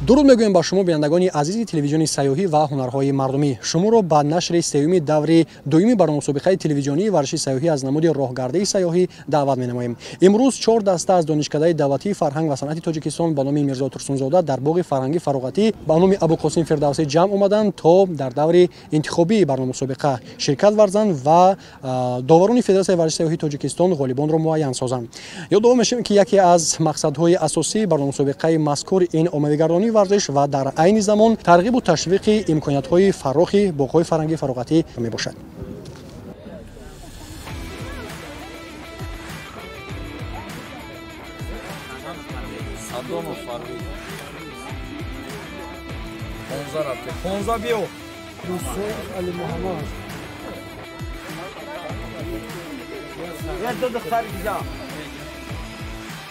درود میگویم با شما بینندگان عزیز تلویزیون سیاحی و هنرهای مردمی. شما را به نشر سوم دوره دوم برنامه مسابقه تلویزیونی ورزش سیاحی از نمود راهگرده سیاحی دعوت می‌نماییم. امروز 4 دسته از دانشکده دولتی فرهنگ و صنعت تاجیکستان به نام میرزا ترسونزاده در باغ فرهنگی فراغتی به نام ابوالقاسم فردوسی جمع آمدند تا در دوره انتخابی برنامه مسابقه شرکت ورزند و داوران فدراسیون ورزش سیاحی تاجیکستان غالبان را معین سازند. یادآور می‌شیم که یکی از مقصدهای اساسی برنامه مسابقه مذکور این آماده‌گرانی ورزش و در عین زمان ترغیب و تشویق امکانات‌های فراخ باغ‌های فرهنگی فراغتی میباشد.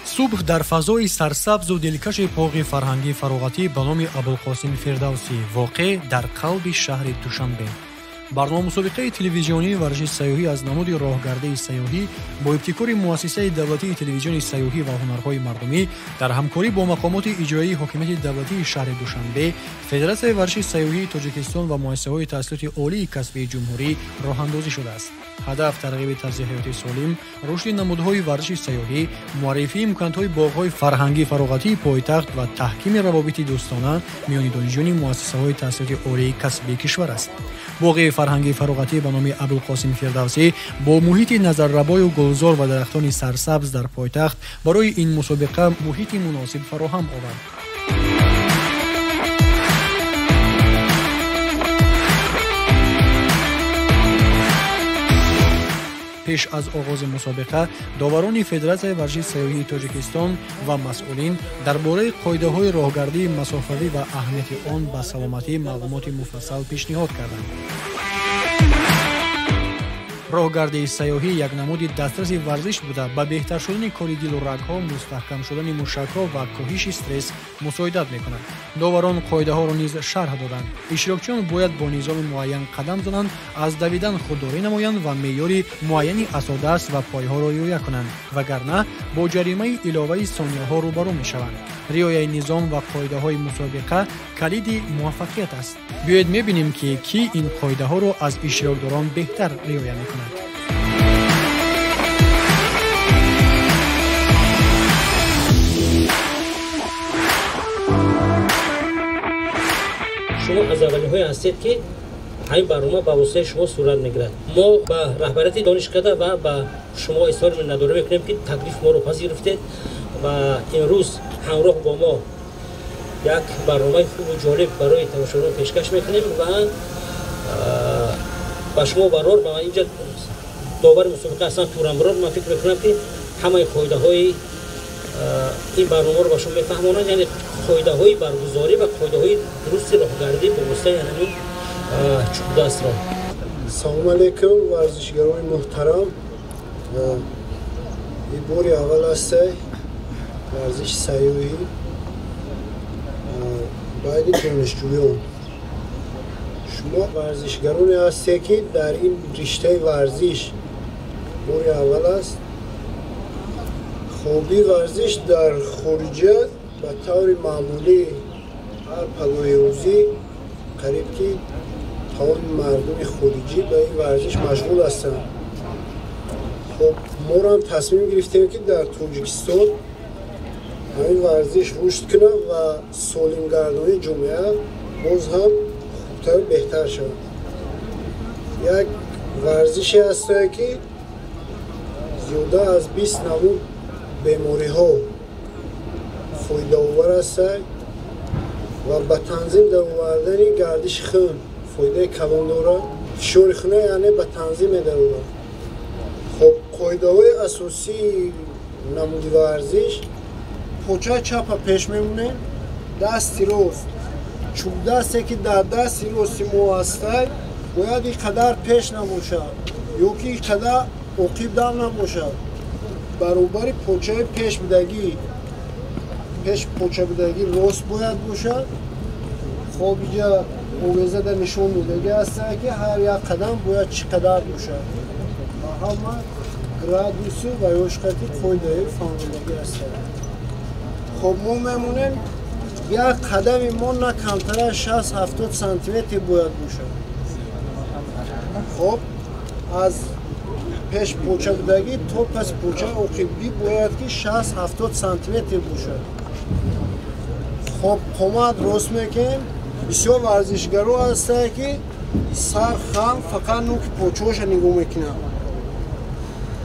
صبح در فضای سرسبز و دلکش باغ فرهنگی فراغتی به نام ابوالقاسم فردوسی واقع در قلب شهر دوشنبه. برنامه مسابقه تلویزیونی ورزش سیاحی از نمود راهگرده سیاحی با ابتکار مؤسسه دولتی تلویزیون سیاحی و هنرهای مردمی در همکاری با مقامات اجرایی حکومت دولتی شهر دوشنبه، فدراسیون ورزش سیاحی تاجیکستان و مؤسسه‌های تحصیلات عالی کسبی جمهوری راه‌اندازی شده است. هدف ترغیب طرز حیات سالم، رشد نمودهای ورزش سیاحی، معرفی امکانات‌های باغ‌های فرهنگی فراغتی پایتخت و تحکیم روابط دوستانه میان دانشجویان مؤسسه‌های تحصیلات عالی کسبی کشور است. باغ فرهنگی فراغتی به نام ابوالقاسم فردوسی با محیط نظرربای و گلزار و درختان سرسبز در پایتخت برای این مسابقه محیط مناسب فراهم آورد. پیش از آغاز مسابقه، داوران فدراسیون ورزش سیاحی تاجیکستان و مسئولین درباره قاعده‌های راهگردی مسافری و اهمیت آن به سلامتی معلومات مفصل پیشنهاد کردند. راهگردی سیاحی یک نمود دسترس ورزش بوده به بهتر شدن کار دل و رگ‌ها، مستحکم شدن موشک‌ها و کاهش استرس مساعدت می‌کند. داوران قاعده‌ها را نیز شرح دادند. اشتراکچیان باید با نظام معین قدم زنند، از دویدن خودداری نمایند و معیار معینی اساس و پایه‌ها را رعایت کنند، وگرنه با جریمه علاوه ثانیه‌ها روبرو می‌شوند. رعایت نظام و قاعده‌های مسابقه کلید موفقیت است. بیایید می‌بینیم که کی این قاعده‌ها را از اشتراکداران بهتر رعایت می‌کند. شما از اولی‌های هستید که این برنامه با واسطه شما صورت میگیرد. ما با رهبریت دانشکده و با شما اصرار نداره میکنیم که تکلیف ما رو پذیرفتید و امروز همراه با ما یک برنامه خوب و جالب برای تماشاگران پیشکش میکنیم و با شما برار با اینجا داور مسابقه اصلا تورمبرار من فکر میکنم که همه قاعده های این برنامه رو با شما میفهمونن، یعنی قاعده های برگزاری و قاعده های درست راهگردی با واسطه یعنی چوب دست را. سلام علیکم ورزشگران محترم. این باری اول است ورزش سیاحی باید دانشجویان شما ورزشگرانی هستید که در این رشته ورزش باری اول است. خوبی ورزش در خارجه به طور معمولی هر پلوی روزی قریب که تمام مردم خارجی به این ورزش مشغول هستند. خب ما را هم تصمیم گرفتیم که در تاجیکستان این ورزش رشد کنه و سالم گردانی جامعه باز هم خوبتر بهتر شود. یک ورزشی است که زیاده از 20 نمود بیماری ها فایده آور است و به تنظیم در آوردن گردش خون فایده کلان دارد. فشار خون یعنی به تنظیم در آورد. خب قاعده های اساسی نمود ورزش: پاچه چپ پیش میمونه، دست راست، چوب دستی که در دست راست ما هسته باید این قدر پیش نباشد یا که این قدر عقیب دم نباشد. برابر پاچه پیش بدگی پاچه بدگی راست باید باشد. خب اینجا اویزه در نشون میدگی هسته که هر یک قدم باید چقدر باشد. همه گرادوسی و یاشقتی قاعده فهمیدگی هسته. خب ما میمونیم یک قدم ما نه کمتر از 60-70 سانتی متر باید باشد. خب از پیش پوچه بودگی تا پس پوچه عقبی باید که 60-70 سانتی متر باشد. خب قامت راست میکنیم. بسیار ورزشگرو هسته که سر خم فقط نوک پوچه‌اش نگاه میکنه.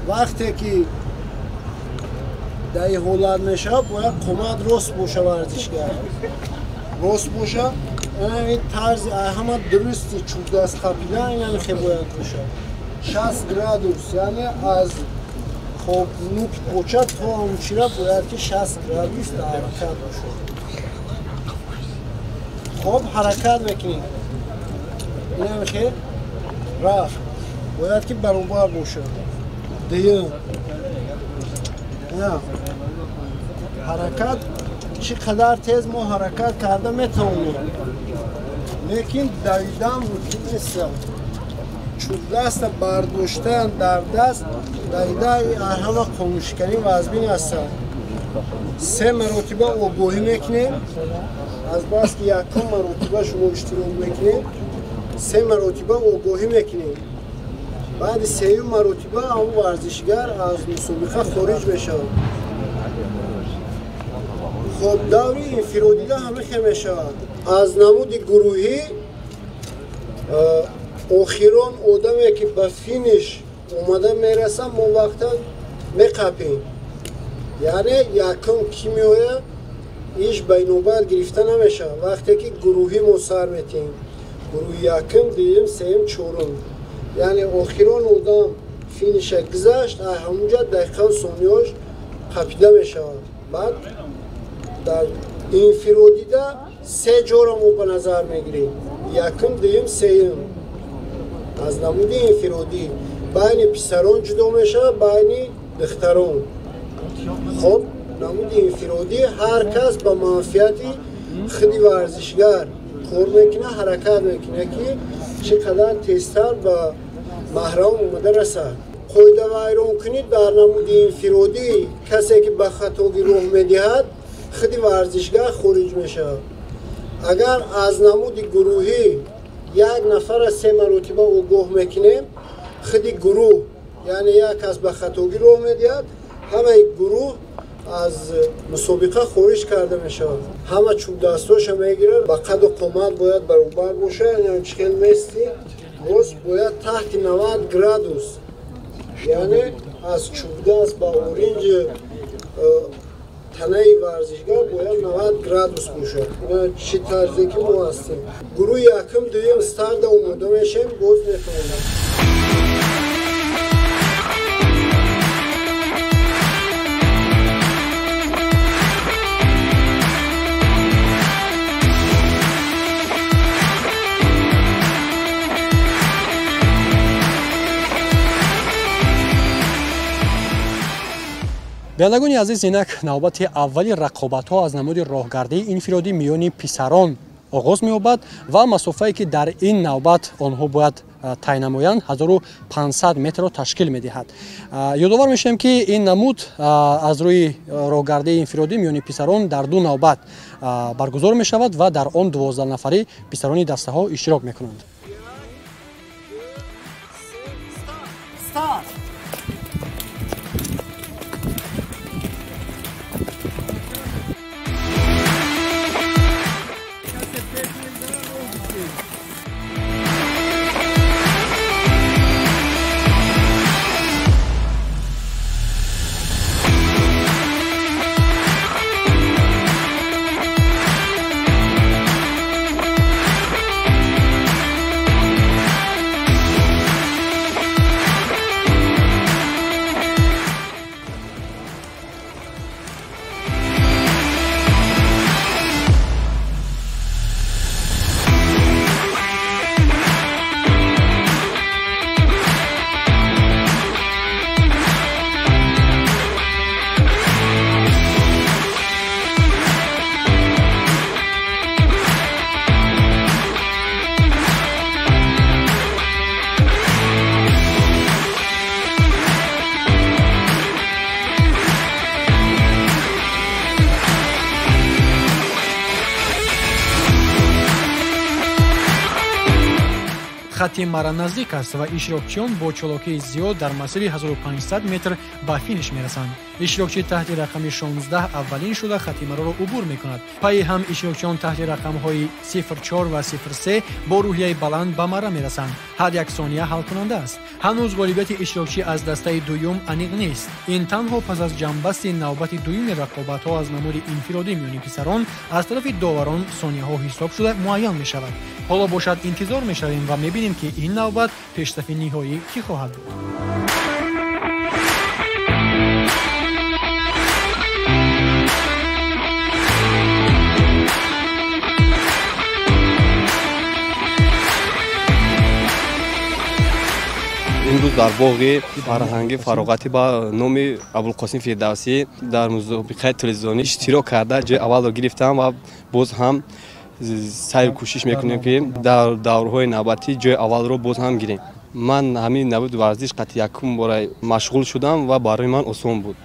وقتی که در این حالت میشه باید قامت راست باشه، ورزشگر راست باشه. این طرز همه درستی چوب دست خپیدن این خیلی باید باشه 60 گرادوس، یعنی از خب نوک پوچه تا همچیره باید که 60 گرادوس در حرکت باشه. خب حرکت میکنیم این هم خیلی رفت باید که برابر باشه دیگه. حرکت چقدر تیز ما حرکت کرده میتونیم، لیکن دویدن ممکن نیست. چوب دست برداشتن در دست دویده همه خاموشکنی وزبین هست. 3 مرتبه آگاهی میکنیم، از بس که یکم مرتبه شما اشتراک میکنیم 3 مرتبه آگاهی میکنیم. بعد 3 مرتبه همون ورزشگر از مسابقه خارج میشه. خب دوری انفرادی ده همه خیلی میشه. از نمود گروهی آخران آدمی که به فینیش اومده میرسه ما وقتا میقپیم، یعنی یکم کی میایه ایش بینوبت گرفته نمیشه. وقتی که گروهی ما سر میتیم گروه یکم دیگم سیم چورم، یعنی آخران آدم فینیش گذشت همونجا دقیقا ثانیه‌اش قپیده میشه. بعد در انفرادی ده 3 جور ما به نظر میگیریم، یکم دیگم سیم. از نمود انفرادی بین پسران جدا میشه بین دختران. خب نمود انفرادی هر کس به منفعتی خودی ورزشگر کار میکنه، حرکت میکنه که چقدر تیزتر به محرم اومده رسد. قاعده ویران کنید در نمود انفرادی کسی که به خطاگی راه میدهد خودی ورزشگر خارج میشه. اگر از نمود گروهی یک نفر 3 مرتبه آگاه میکنیم خودی گروه، یعنی یک کس به خطاگی راه میدهد همه گروه از مسابقه خارج کرده میشه. همه چوب دستاش میگیره، با قد و قامت باید برابر باشه، یعنی چخیل میستی باز باید تحت 90 گرادوس، یعنی از چوب دست با اورنج تنه ورزشگر باید 90 گرادوس باشه. چی طرزی که ما هستیم. گروه یکم دویم استارت اومده میشیم باز میتونیم. بیندگانی عزیز، اینک نوبت اولی رقابت‌ها از نمود راهگردی انفرادی میانی پسران آغاز می‌یابد و مسافه‌ای که در این نوبت آنها باید طی نمایند 1500 متر را تشکیل می‌دهد. یادآور می‌شیم که این نمود از روی راهگردی انفرادی میانی پسران در 2 نوبت برگزار می‌شود و در آن 12 نفری پسران دسته‌ها اشتراک می‌کنند. خط مرا نزدیک است و اشتراکچیان با چالاکی زیاد در مسیر 1500 متر به فینیش میرسند. اشتراکچی تحت رقم 16 اولین شده خط مرا را عبور میکند. پای هم اشتراکچیان تحت رقم های 04 و 03 با روحیه بلند به مرا میرسند. حد یک ثانیه حل کننده است. هنوز غالبیت اشتراکچی از دسته دوم انیق نیست. این تنها پس از جنبست نوبت دوم رقابت ها از نمود انفرادی میان پسران از طرف داوران ثانیه ها حساب شده معین می شود. حالا باشد انتظار می شویم و می بینیم که این نوبت پیشرفت نهایی کی خواهد بود. امروز در باغ فرهنگی فراغتی با نام ابوالقاسم فردوسی در مسابقه تلویزیونی اشتراک کرده جای اول را گرفتم و باز هم سعی کوشش میکنیم که در دورهای نوبتی جای اول رو باز هم گیریم. من همین نوبت ورزش قطعی یکم برای مشغول شدم و برای من آسان بود.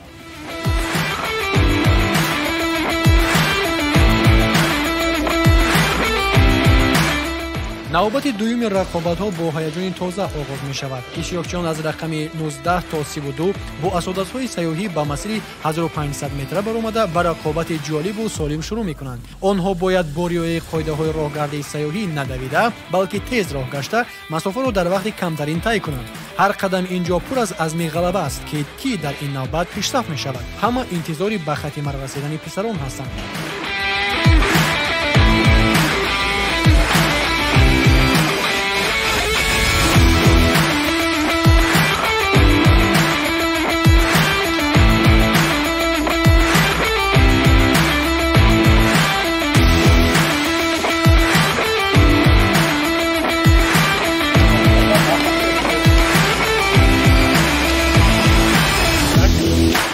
نوبت دوم رقابت ها با هیجان تازه آغاز می شود. اشتراکچیان از رقم 19 تا 32 با اسودات های سیاحی به مسیر 1500 متر برآمده به رقابت جالب و سالم شروع می کنند. آنها باید با رعایت قاعده های راهگردی سیاحی ندویده بلکه تیز راه گشته مسافت را در وقت کمترین طی کنند. هر قدم اینجا پر از عزم غلبه است که کی در این نوبت پیشرفت می شود. همه انتظاری به خط مرا رسیدن پسران هستند.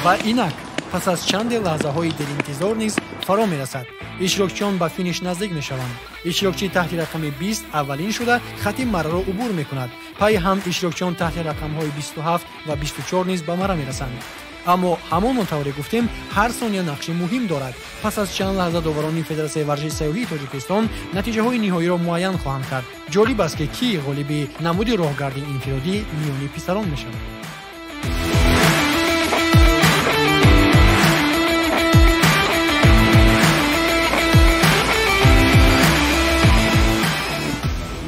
و اینک پس از چند لحظه های دل انتظار نیز فرا می رسد. اشتراکچیان به فینیش نزدیک می شوند. اشتراکچی تحت رقم 20 اولین شده خط مرا را عبور می کند. پای هم اشتراکچیان تحت رقم های 27 و 24 نیز به مرا می رسند. اما همان طوری گفتیم هر ثانیه نقش مهم دارد. پس از چند لحظه داوران فدراسیون ورزش سیاحی تاجیکستان نتیجه های نهایی را معین خواهند کرد. جالب است که کی غالب نمود راهگردی انفرادی میان پسران می شود.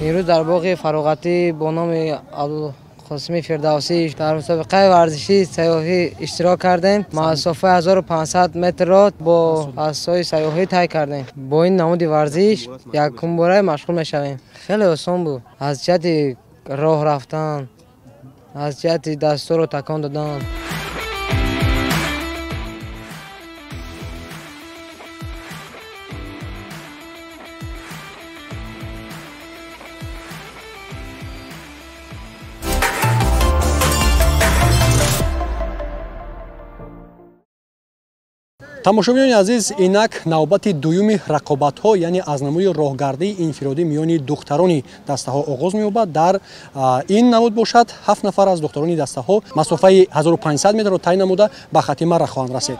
امروز در باغ فراغتی با نام ابوالقاسم فردوسی در مسابقه ورزشی سیاحی اشتراک کردیم. مسافت 1500 متر را با اسب‌های سیاحی طی کردیم. با این نمود ورزش یکم باره مشغول میشویم. خیلی آسان بود. از جهت راه رفتن، از جهت دستا رو تکان دادن. тамошобинони азиз, инак навбати дуюми рақобатҳо, яъне аз намуди роҳгардии инфиродӣ миёни духтарони дастаҳо оғоз меёбад. Дар ин навбат бошад 7 нафар аз духтарони дастаҳо масофаи 1500 метрро тай намуда ба хати марра хоҳанд расид.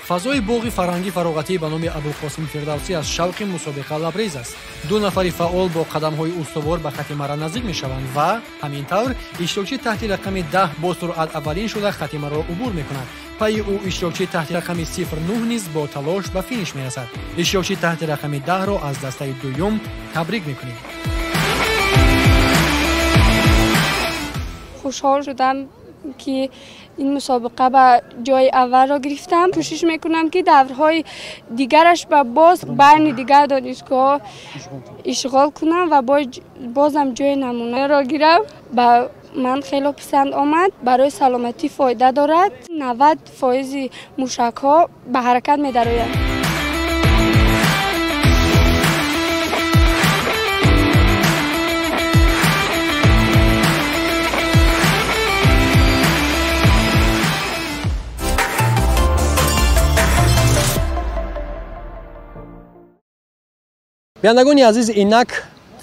фазои боғи фарҳангӣ фароғатӣ ба номи Абулқосим Фирдавсӣ аз шавқи мусобиқа лабрез аст. Ду нафари фаъол бо қадамҳои устувор ба хати марра наздик мешаванд ва ҳамин тавр иштирокчӣ таҳти рақами 10 бо суръат аввалин шуда хати марраро убур мекунад. пайи ӯ иштирокчӣ таҳти рақами 09 низ бо талош ба финиш мерасад. иштирокчӣ таҳти рақами 10-ро аз дастаи дуюм табрик мекунем. хушҳол шудам ки این مسابقه با جای اول را گرفتم. کوشش میکنم که دورهای دیگرش با باز بین دیگر دانشگاه اشغال کنم و بازم جای نمونه را گیرم. با من خیلی پسند آمد. برای سلامتی فایده دارد. 90% موشک ها به حرکت می درآیند. биандагони азиз, инак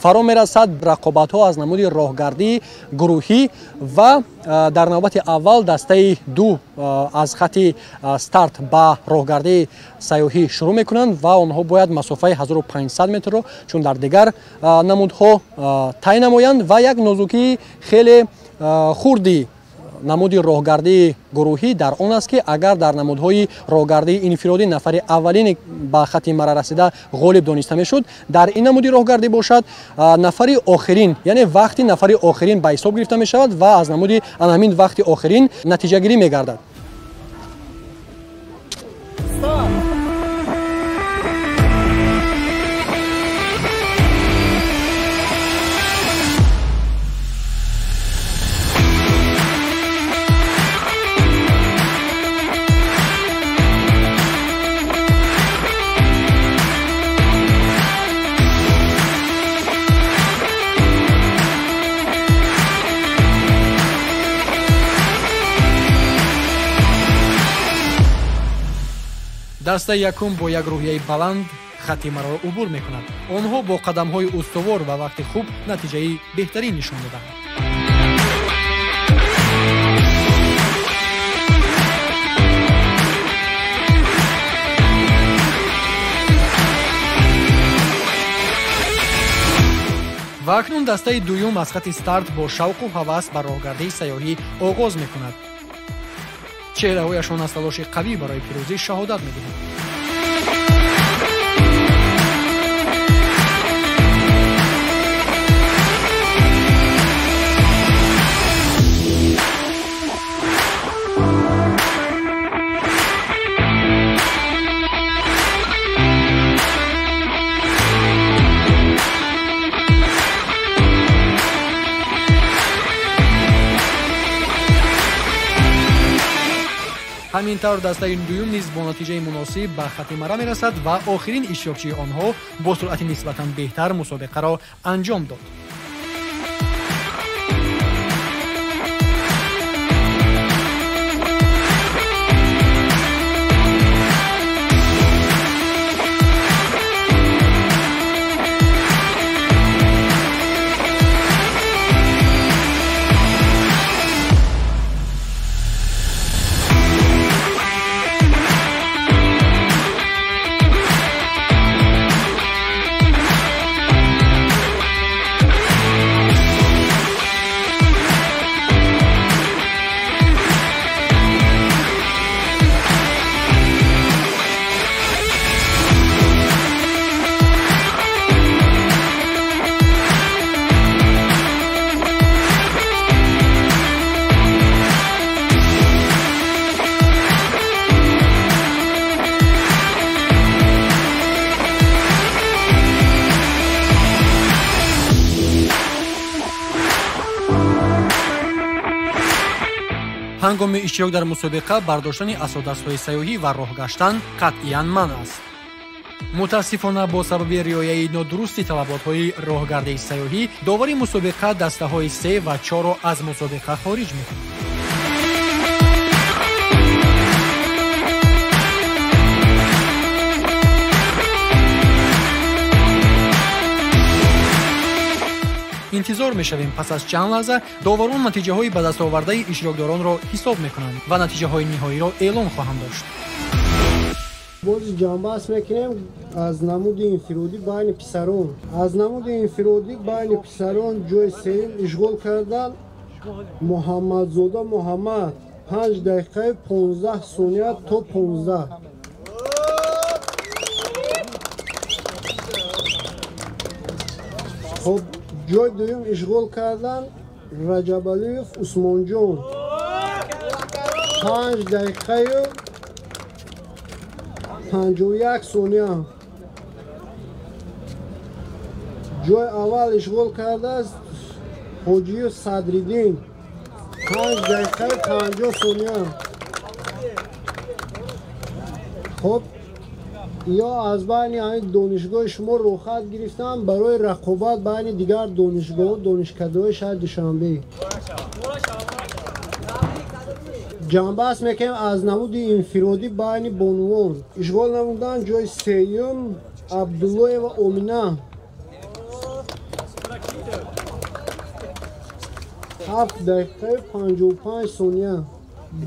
фаро мерасад рақобатҳо аз намуди роҳгардии гурӯҳӣ ва дар навбати аввал дастаи ду аз хати старт ба роҳгардии сайёҳӣ шурӯъ мекунанд ва онҳо бояд масофаи 1500 метрро чун дар дигар намудҳо тай намоянд ва як нозукии хеле хурди намуди роҳгардии гурӯҳӣ дар он аст ки агар дар намудҳои роҳгардии инфиродӣ нафари аввалин ба хати марра расида ғолиб дониста мешуд, дар ин намуди роҳгардӣ бошад нафари охирин, яъне вақти нафари охирин ба ҳисоб гирифта мешавад ва аз намуди анҳамин вақти охирин натиҷагирӣ мегардад. дастаи якум бо як рӯҳияи баланд хати марраро убур мекунад. онҳо бо қадамҳои устувор ва вақти хуб натиҷаи беҳтарин нишон доданд. ва акнун дастаи дуюм аз хати старт бо шавқу ҳавас ба роҳгардии сайёҳӣ оғоз мекунад. чеҳраҳояшон аз талоши қавӣ барои пирӯзӣ шаҳодат медиҳанд. ҳамин тавр дастаи дуюм низ бо натиҷаи муносиб ба хати марра мерасад ва охирин иштирокчии онҳо бо суръати нисбатан беҳтар мусобиқаро анҷом дод. ҳангоми иштирок дар мусобиқа бардоштани асодастҳои сайёҳӣ ва роҳ гаштан қатъиян манъ аст. мутаассифона бо сабаби риояи нодурусти талаботҳои роҳгардии сайёҳӣ довари мусобиқа дастаҳои 3 ва 4ро аз мусобиқа хориҷ мекунад. интизор мешавем пас аз чанд лаҳза доварон натиҷаҳои ба дастовардаи иштирокдоронро ҳисоб мекунанд ва натиҷаҳои ниҳоиро эълон хоҳанд дошт. باز جنبش میکنیم از نمود انفرادی بین پسران. از نمود انفرادی بین پسران جای سوم اشغال کردن محمدزاده محمد 5 دقیقه 15 ثانیه تا 15. خب جای دوم اشغال کردن رجبالیف عثمان جان 5 دقیقه 51 ثانیه. جای اول اشغال کرده است حاجی صدرالدین 5 دقیقه 50 ثانیه. خب یا از بین این دانشگاه شما رخصت گرفتم برای رقابت بین دیگر دانشگاه و دانشکده‌های شهر دوشنبه. جنبش میکنیم از نمود انفرادی بین بانوان. اشغال نمودن جای سوم عبدالله و امینه 7 دقیقه 55 ثانیه.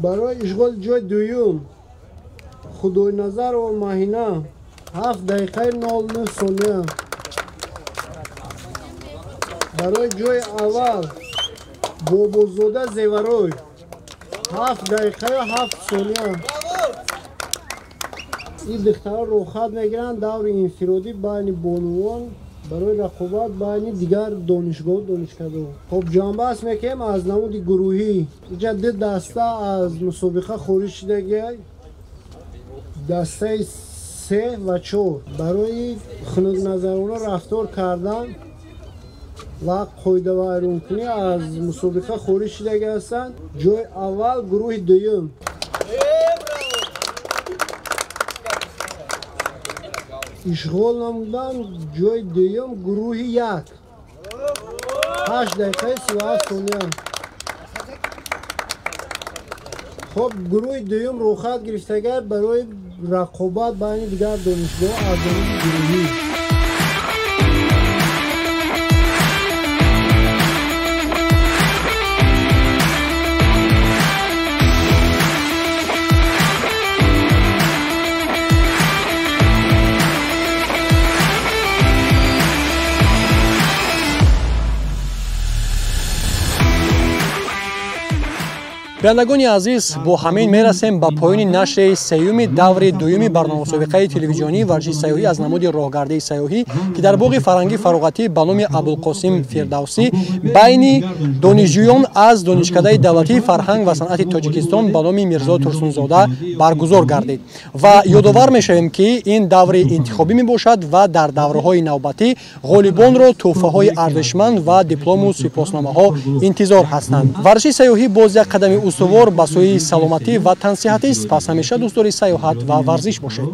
برای اشغال جای دوم خدای نظر و ماهینه 7 دقیقه 09 ثانیه. برای جای اول بابازاده زیوروی 7 دقیقه 7 ثانیه. این دخترها رخصت میگیرن دور انفرادی بین بانوان برای رقابت بین دیگر دانشگاه و دانشکده. خب جنبش میکنیم از نمود گروهی. اینجا دو دسته از مسابقه خارج شده، دسته 3 و 4 برای خنک نظرانه رفتار کردن و قاعده و ایرانکنی از مسابقه خارج شده هستند. جای اول گروه دوم اشغال نمودن جای دوم گروه 1 8 دقیقه 37 ثانیه. خب گروه دوم رخصت گرفتگی برای رقابت بین دیگر دانشگاه از گروهی. بینندگان عزیز бо ҳамин мерасем ба поёни нашри сеюми даври дуюми барномасобиқаи телевизионии варзиши сайёҳӣ аз намуди роҳгардаи сайёҳӣ ки дар боғи фарҳангӣ фароғатӣ ба номи абулқосим фирдавсӣ байни донишҷӯён аз донишкадаи давлатии фарҳанг ва санъати тоҷикистон ба номи мирзо турсунзода баргузор гардид ва ёдовар мешавем ки ин даври интихобӣ мебошад ва дар давраҳои навбатӣ ғолибонро тӯҳфаҳои арзишманд ва диплому сипосномаҳо интизор ҳастанд. варзиши сайёҳӣ боз як қадами устувор ба сӯи саломатӣ ва тансиҳатист. пас ҳамеша дӯстдори сайёҳат ва варзиш бошед.